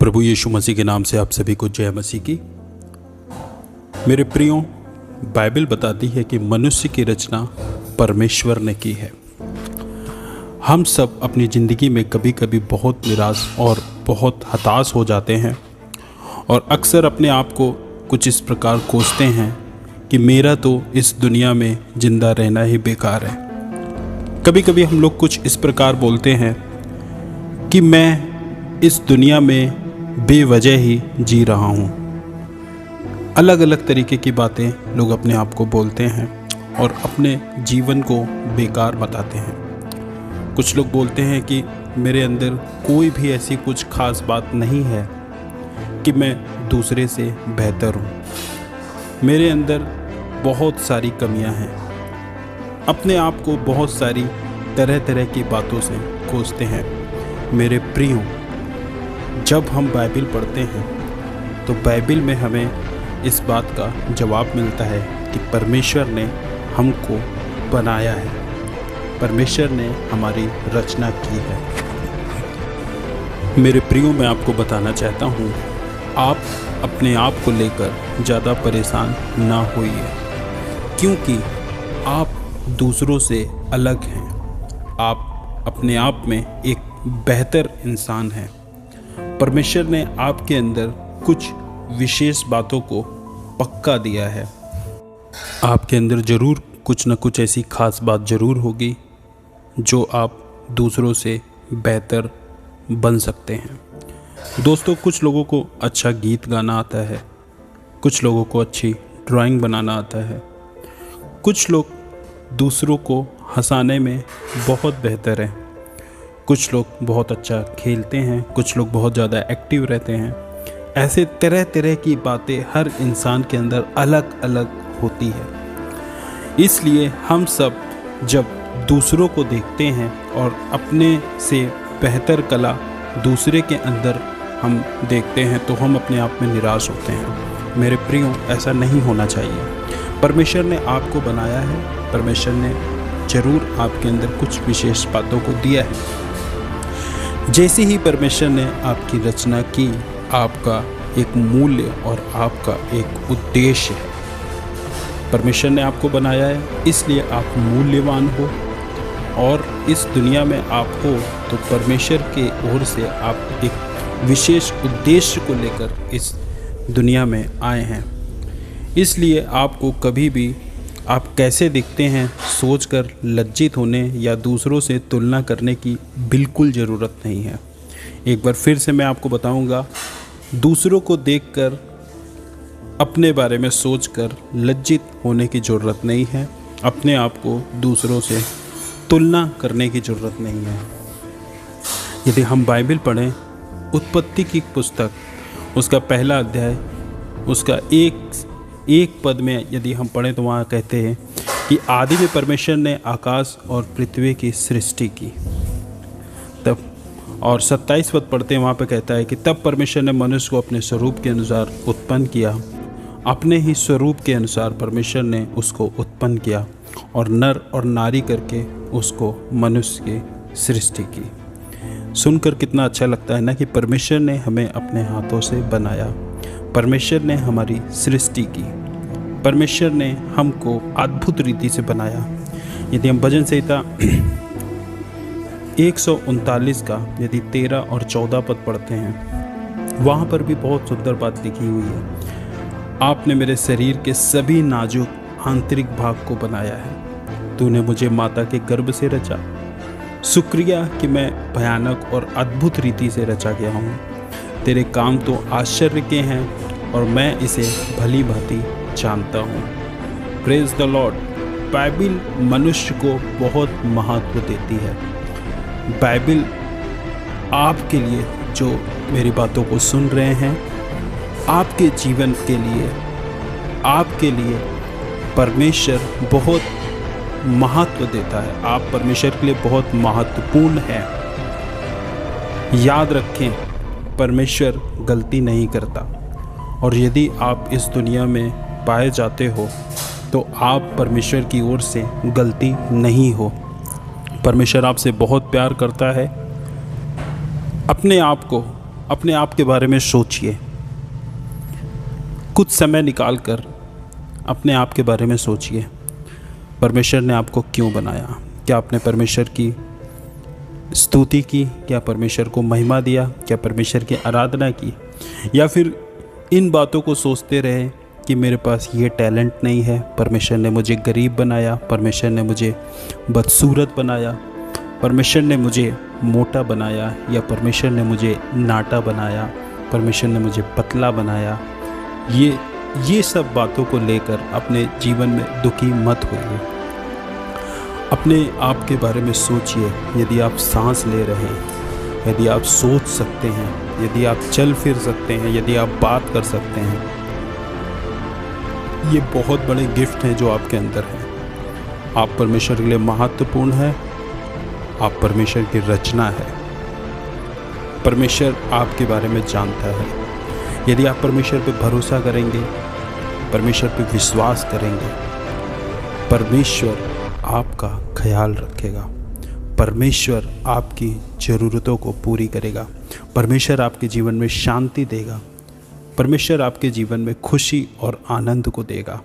प्रभु यीशु मसीह के नाम से आप सभी को जय मसीह की। मेरे प्रियो, बाइबल बताती है कि मनुष्य की रचना परमेश्वर ने की है। हम सब अपनी ज़िंदगी में कभी कभी बहुत निराश और बहुत हताश हो जाते हैं और अक्सर अपने आप को कुछ इस प्रकार कोसते हैं कि मेरा तो इस दुनिया में ज़िंदा रहना ही बेकार है। कभी कभी हम लोग कुछ इस प्रकार बोलते हैं कि मैं इस दुनिया में बेवजह ही जी रहा हूँ। अलग अलग तरीके की बातें लोग अपने आप को बोलते हैं और अपने जीवन को बेकार बताते हैं। कुछ लोग बोलते हैं कि मेरे अंदर कोई भी ऐसी कुछ खास बात नहीं है कि मैं दूसरे से बेहतर हूँ। मेरे अंदर बहुत सारी कमियाँ हैं। अपने आप को बहुत सारी तरह तरह की बातों से कोसते हैं। मेरे प्रियो, जब हम बाइबल पढ़ते हैं तो बाइबल में हमें इस बात का जवाब मिलता है कि परमेश्वर ने हमको बनाया है, परमेश्वर ने हमारी रचना की है। मेरे प्रियो, मैं आपको बताना चाहता हूँ, आप अपने आप को लेकर ज़्यादा परेशान ना होइए, क्योंकि आप दूसरों से अलग हैं। आप अपने आप में एक बेहतर इंसान हैं। परमेश्वर ने आपके अंदर कुछ विशेष बातों को पक्का दिया है। आपके अंदर ज़रूर कुछ न कुछ ऐसी खास बात ज़रूर होगी जो आप दूसरों से बेहतर बन सकते हैं। दोस्तों, कुछ लोगों को अच्छा गीत गाना आता है, कुछ लोगों को अच्छी ड्राइंग बनाना आता है, कुछ लोग दूसरों को हंसाने में बहुत बेहतर हैं, कुछ लोग बहुत अच्छा खेलते हैं, कुछ लोग बहुत ज़्यादा एक्टिव रहते हैं। ऐसे तरह तरह की बातें हर इंसान के अंदर अलग अलग होती है। इसलिए हम सब जब दूसरों को देखते हैं और अपने से बेहतर कला दूसरे के अंदर हम देखते हैं तो हम अपने आप में निराश होते हैं। मेरे प्रियो, ऐसा नहीं होना चाहिए। परमेश्वर ने आपको बनाया है, परमेश्वर ने ज़रूर आपके अंदर कुछ विशेष बातों को दिया है। जैसे ही परमेश्वर ने आपकी रचना की, आपका एक मूल्य और आपका एक उद्देश्य है। परमेश्वर ने आपको बनाया है, इसलिए आप मूल्यवान हो और इस दुनिया में आप हो तो परमेश्वर के ओर से आप एक विशेष उद्देश्य को लेकर इस दुनिया में आए हैं। इसलिए आपको कभी भी आप कैसे दिखते हैं सोचकर लज्जित होने या दूसरों से तुलना करने की बिल्कुल ज़रूरत नहीं है। एक बार फिर से मैं आपको बताऊंगा, दूसरों को देखकर अपने बारे में सोचकर लज्जित होने की ज़रूरत नहीं है। अपने आप को दूसरों से तुलना करने की ज़रूरत नहीं है। यदि हम बाइबल पढ़ें, उत्पत्ति की पुस्तक, उसका पहला अध्याय, उसका एक पद में यदि हम पढ़ें तो वहाँ कहते हैं कि आदि में परमेश्वर ने आकाश और पृथ्वी की सृष्टि की। तब और 27 पद पढ़ते हैं, वहाँ पे कहता है कि तब परमेश्वर ने मनुष्य को अपने स्वरूप के अनुसार उत्पन्न किया, अपने ही स्वरूप के अनुसार परमेश्वर ने उसको उत्पन्न किया और नर और नारी करके उसको मनुष्य की सृष्टि की। सुनकर कितना अच्छा लगता है ना कि परमेश्वर ने हमें अपने हाथों से बनाया, परमेश्वर ने हमारी सृष्टि की, परमेश्वर ने हमको अद्भुत रीति से बनाया। यदि हम भजन संहिता 139 का यदि 13 और 14 पद पढ़ते हैं, वहाँ पर भी बहुत सुंदर बात लिखी हुई है। आपने मेरे शरीर के सभी नाजुक आंतरिक भाग को बनाया है, तूने मुझे माता के गर्भ से रचा। शुक्रिया कि मैं भयानक और अद्भुत रीति से रचा गया हूँ। तेरे काम तो आश्चर्य के हैं और मैं इसे भली भांति जानता हूँ। Praise the Lord. बाइबल मनुष्य को बहुत महत्व देती है। बाइबल आपके लिए, जो मेरी बातों को सुन रहे हैं, आपके जीवन के लिए, आपके लिए परमेश्वर बहुत महत्व देता है। आप परमेश्वर के लिए बहुत महत्वपूर्ण हैं। याद रखें, परमेश्वर गलती नहीं करता और यदि आप इस दुनिया में पाए जाते हो तो आप परमेश्वर की ओर से गलती नहीं हो। परमेश्वर आपसे बहुत प्यार करता है। अपने आप को अपने आप के बारे में सोचिए। कुछ समय निकाल कर अपने आप के बारे में सोचिए। परमेश्वर ने आपको क्यों बनाया? क्या आपने परमेश्वर की स्तुति की? क्या परमेश्वर को महिमा दिया? क्या परमेश्वर की आराधना की? या फिर इन बातों को सोचते रहे कि मेरे पास ये टैलेंट नहीं है, परमेश्वर ने मुझे गरीब बनाया, परमेश्वर ने मुझे बदसूरत बनाया, परमेश्वर ने मुझे मोटा बनाया, या परमेश्वर ने मुझे नाटा बनाया, परमेश्वर ने मुझे पतला बनाया। ये सब बातों को लेकर अपने जीवन में दुखी मत होइए। अपने आप के बारे में सोचिए। यदि आप सांस ले रहे हैं, यदि आप सोच सकते हैं, यदि आप चल फिर सकते हैं, यदि आप बात कर सकते हैं, ये बहुत बड़े गिफ्ट हैं जो आपके अंदर हैं। आप परमेश्वर के लिए महत्वपूर्ण हैं। आप परमेश्वर की रचना है। परमेश्वर आपके बारे में जानता है। यदि आप परमेश्वर पे भरोसा करेंगे, परमेश्वर पे विश्वास करेंगे, परमेश्वर आपका ख्याल रखेगा। परमेश्वर आपकी ज़रूरतों को पूरी करेगा। परमेश्वर आपके जीवन में शांति देगा। परमेश्वर आपके जीवन में खुशी और आनंद को देगा।